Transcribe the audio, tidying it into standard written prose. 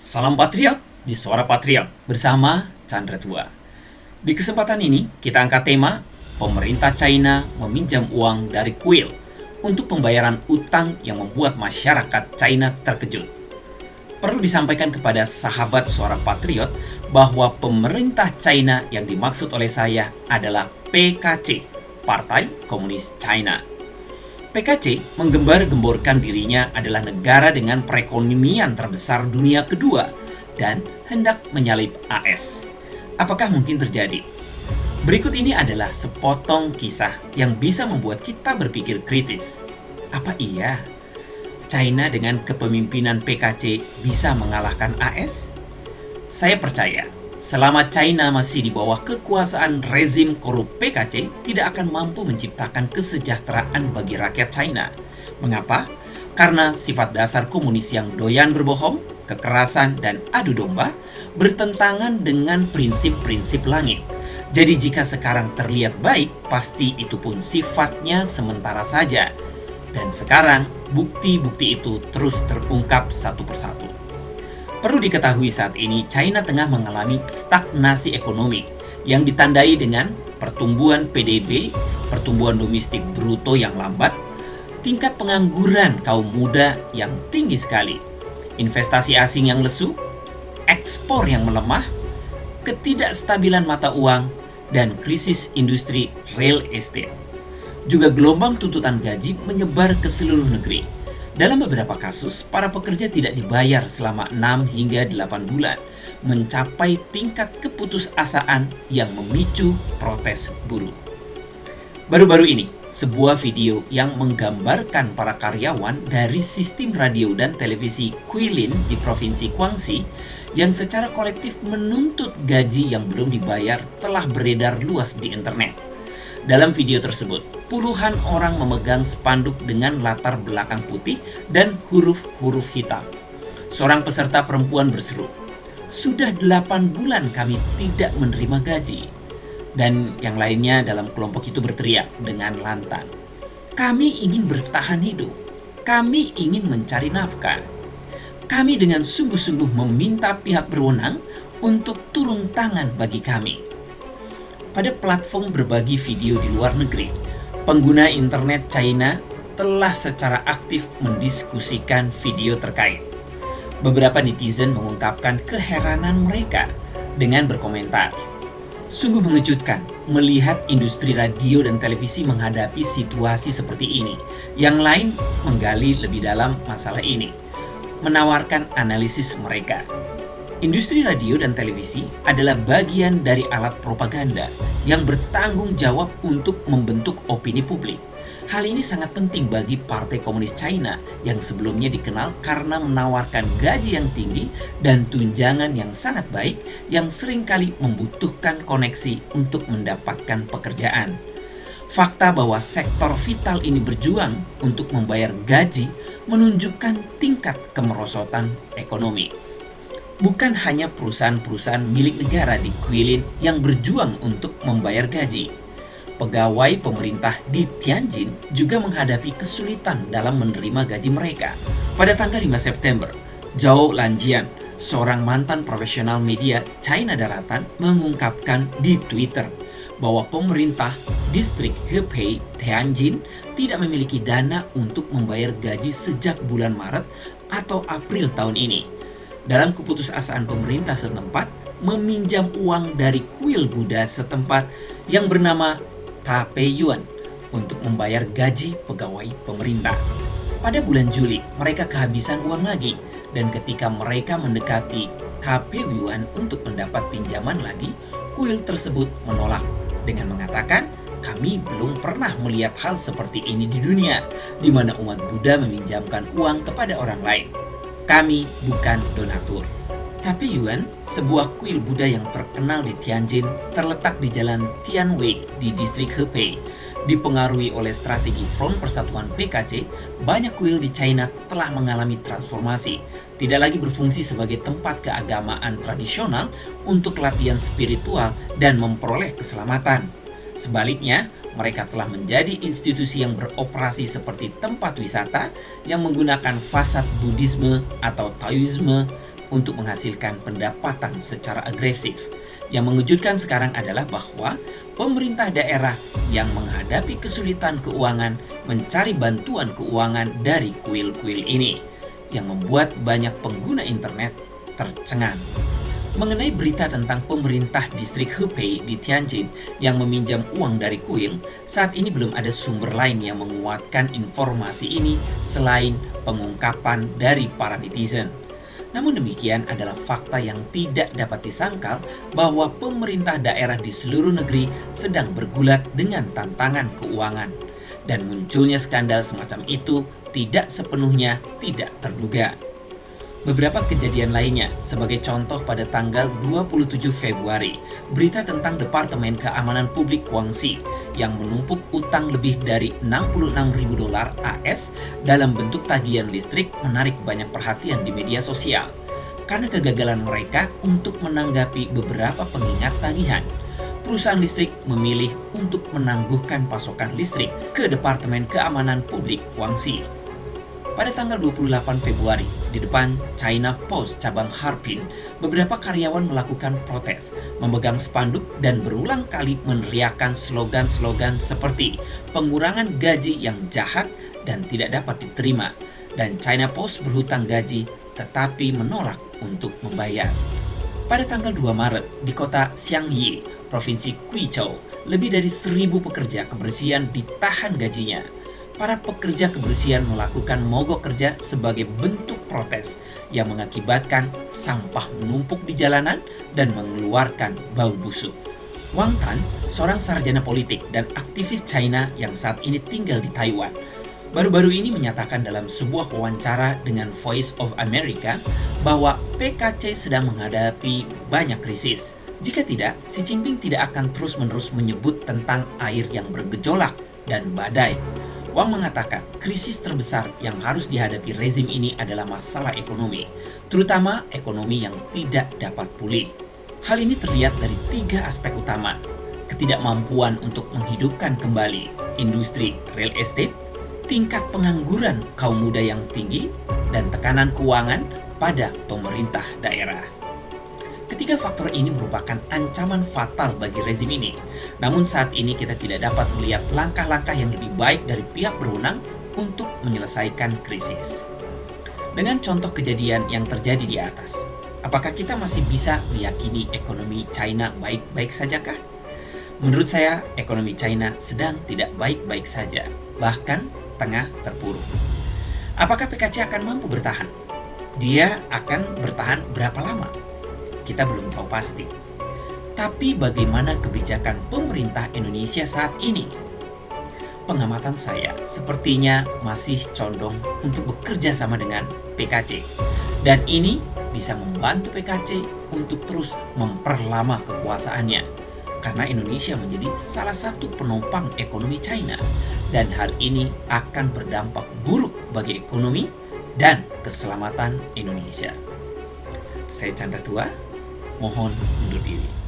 Salam Patriot di Suara Patriot bersama Chandra Tua. Di kesempatan ini kita angkat tema pemerintah China meminjam uang dari kuil untuk pembayaran utang yang membuat masyarakat China terkejut. Perlu disampaikan kepada sahabat Suara Patriot bahwa pemerintah China yang dimaksud oleh saya adalah PKC, Partai Komunis China. PKC menggembar-gemborkan dirinya adalah negara dengan perekonomian terbesar dunia kedua dan hendak menyalip AS. Apakah mungkin terjadi? Berikut ini adalah sepotong kisah yang bisa membuat kita berpikir kritis. Apa iya China dengan kepemimpinan PKC bisa mengalahkan AS? Saya percaya selama China masih di bawah kekuasaan rezim korup PKC, tidak akan mampu menciptakan kesejahteraan bagi rakyat China. Mengapa? Karena sifat dasar komunis yang doyan berbohong, kekerasan, dan adu domba bertentangan dengan prinsip-prinsip langit. Jadi jika sekarang terlihat baik, pasti itu pun sifatnya sementara saja. Dan sekarang, bukti-bukti itu terus terungkap satu persatu. Perlu diketahui saat ini China tengah mengalami stagnasi ekonomi yang ditandai dengan pertumbuhan PDB, pertumbuhan domestik bruto yang lambat, tingkat pengangguran kaum muda yang tinggi sekali, investasi asing yang lesu, ekspor yang melemah, ketidakstabilan mata uang, dan krisis industri real estate. Juga gelombang tuntutan gaji menyebar ke seluruh negeri. Dalam beberapa kasus, para pekerja tidak dibayar selama 6 hingga 8 bulan, mencapai tingkat keputusasaan yang memicu protes buruh. Baru-baru ini, sebuah video yang menggambarkan para karyawan dari sistem radio dan televisi Guilin di Provinsi Guangxi yang secara kolektif menuntut gaji yang belum dibayar telah beredar luas di internet. Dalam video tersebut, puluhan orang memegang spanduk dengan latar belakang putih dan huruf-huruf hitam. Seorang peserta perempuan berseru, "Sudah 8 bulan kami tidak menerima gaji." Dan yang lainnya dalam kelompok itu berteriak dengan lantang, "Kami ingin bertahan hidup. Kami ingin mencari nafkah. Kami dengan sungguh-sungguh meminta pihak berwenang untuk turun tangan bagi kami." Pada platform berbagi video di luar negeri, pengguna internet China telah secara aktif mendiskusikan video terkait. Beberapa netizen mengungkapkan keheranan mereka dengan berkomentar, "Sungguh mengejutkan melihat industri radio dan televisi menghadapi situasi seperti ini." Yang lain menggali lebih dalam masalah ini, menawarkan analisis mereka. Industri radio dan televisi adalah bagian dari alat propaganda yang bertanggung jawab untuk membentuk opini publik. Hal ini sangat penting bagi Partai Komunis China yang sebelumnya dikenal karena menawarkan gaji yang tinggi dan tunjangan yang sangat baik yang seringkali membutuhkan koneksi untuk mendapatkan pekerjaan. Fakta bahwa sektor vital ini berjuang untuk membayar gaji menunjukkan tingkat kemerosotan ekonomi. Bukan hanya perusahaan-perusahaan milik negara di Guilin yang berjuang untuk membayar gaji. Pegawai pemerintah di Tianjin juga menghadapi kesulitan dalam menerima gaji mereka. Pada tanggal 5 September, Zhao Lanjian, seorang mantan profesional media China Daratan, mengungkapkan di Twitter bahwa pemerintah distrik Hebei, Tianjin tidak memiliki dana untuk membayar gaji sejak bulan Maret atau April tahun ini. Dalam keputusasaan pemerintah setempat meminjam uang dari kuil Buddha setempat yang bernama Taipei Yuan untuk membayar gaji pegawai pemerintah. Pada bulan Juli, mereka kehabisan uang lagi, dan ketika mereka mendekati Taipei Yuan untuk mendapat pinjaman lagi, kuil tersebut menolak dengan mengatakan, "Kami belum pernah melihat hal seperti ini di dunia, di mana umat Buddha meminjamkan uang kepada orang lain. Kami bukan donatur." Taipei Yuan, sebuah kuil Buddha yang terkenal di Tianjin, terletak di jalan Tianwei di distrik Hebei. Dipengaruhi oleh strategi Front Persatuan PKC, banyak kuil di China telah mengalami transformasi. Tidak lagi berfungsi sebagai tempat keagamaan tradisional untuk latihan spiritual dan memperoleh keselamatan. Sebaliknya, mereka telah menjadi institusi yang beroperasi seperti tempat wisata yang menggunakan fasad Buddhisme atau Taoisme untuk menghasilkan pendapatan secara agresif. Yang mengejutkan sekarang adalah bahwa pemerintah daerah yang menghadapi kesulitan keuangan mencari bantuan keuangan dari kuil-kuil ini, yang membuat banyak pengguna internet tercengang. Mengenai berita tentang pemerintah distrik Hebei di Tianjin yang meminjam uang dari kuil, saat ini belum ada sumber lain yang menguatkan informasi ini selain pengungkapan dari para netizen. Namun demikian adalah fakta yang tidak dapat disangkal bahwa pemerintah daerah di seluruh negeri sedang bergulat dengan tantangan keuangan. Dan munculnya skandal semacam itu tidak sepenuhnya tidak terduga. Beberapa kejadian lainnya, sebagai contoh pada tanggal 27 Februari, berita tentang Departemen Keamanan Publik Guangxi yang menumpuk utang lebih dari 66.000 dolar AS dalam bentuk tagihan listrik menarik banyak perhatian di media sosial. Karena kegagalan mereka untuk menanggapi beberapa pengingat tagihan, perusahaan listrik memilih untuk menangguhkan pasokan listrik ke Departemen Keamanan Publik Guangxi. Pada tanggal 28 Februari, di depan China Post cabang Harbin, beberapa karyawan melakukan protes, memegang spanduk dan berulang kali meneriakkan slogan-slogan seperti pengurangan gaji yang jahat dan tidak dapat diterima, dan China Post berhutang gaji tetapi menolak untuk membayar. Pada tanggal 2 Maret, di kota Xiangyi, Provinsi Guizhou, lebih dari 1.000 pekerja kebersihan ditahan gajinya. Para pekerja kebersihan melakukan mogok kerja sebagai bentuk protes yang mengakibatkan sampah menumpuk di jalanan dan mengeluarkan bau busuk. Wang Tan, seorang sarjana politik dan aktivis China yang saat ini tinggal di Taiwan, baru-baru ini menyatakan dalam sebuah wawancara dengan Voice of America bahwa PKC sedang menghadapi banyak krisis. Jika tidak, Xi Jinping tidak akan terus-menerus menyebut tentang air yang bergejolak dan badai. Wang mengatakan krisis terbesar yang harus dihadapi rezim ini adalah masalah ekonomi, terutama ekonomi yang tidak dapat pulih. Hal ini terlihat dari 3 aspek utama: ketidakmampuan untuk menghidupkan kembali industri real estate, tingkat pengangguran kaum muda yang tinggi, dan tekanan keuangan pada pemerintah daerah. Ketiga faktor ini merupakan ancaman fatal bagi rezim ini. Namun saat ini kita tidak dapat melihat langkah-langkah yang lebih baik dari pihak berwenang untuk menyelesaikan krisis. Dengan contoh kejadian yang terjadi di atas, apakah kita masih bisa meyakini ekonomi China baik-baik sajakah? Menurut saya, ekonomi China sedang tidak baik-baik saja, bahkan tengah terpuruk. Apakah PKC akan mampu bertahan? Dia akan bertahan berapa lama? Kita belum tahu pasti. Tapi bagaimana kebijakan pemerintah Indonesia saat ini? Pengamatan saya sepertinya masih condong untuk bekerja sama dengan PKC. Dan ini bisa membantu PKC untuk terus memperlama kekuasaannya. Karena Indonesia menjadi salah satu penopang ekonomi China. Dan hal ini akan berdampak buruk bagi ekonomi dan keselamatan Indonesia. Saya Chandra Tua, mohon undur diri.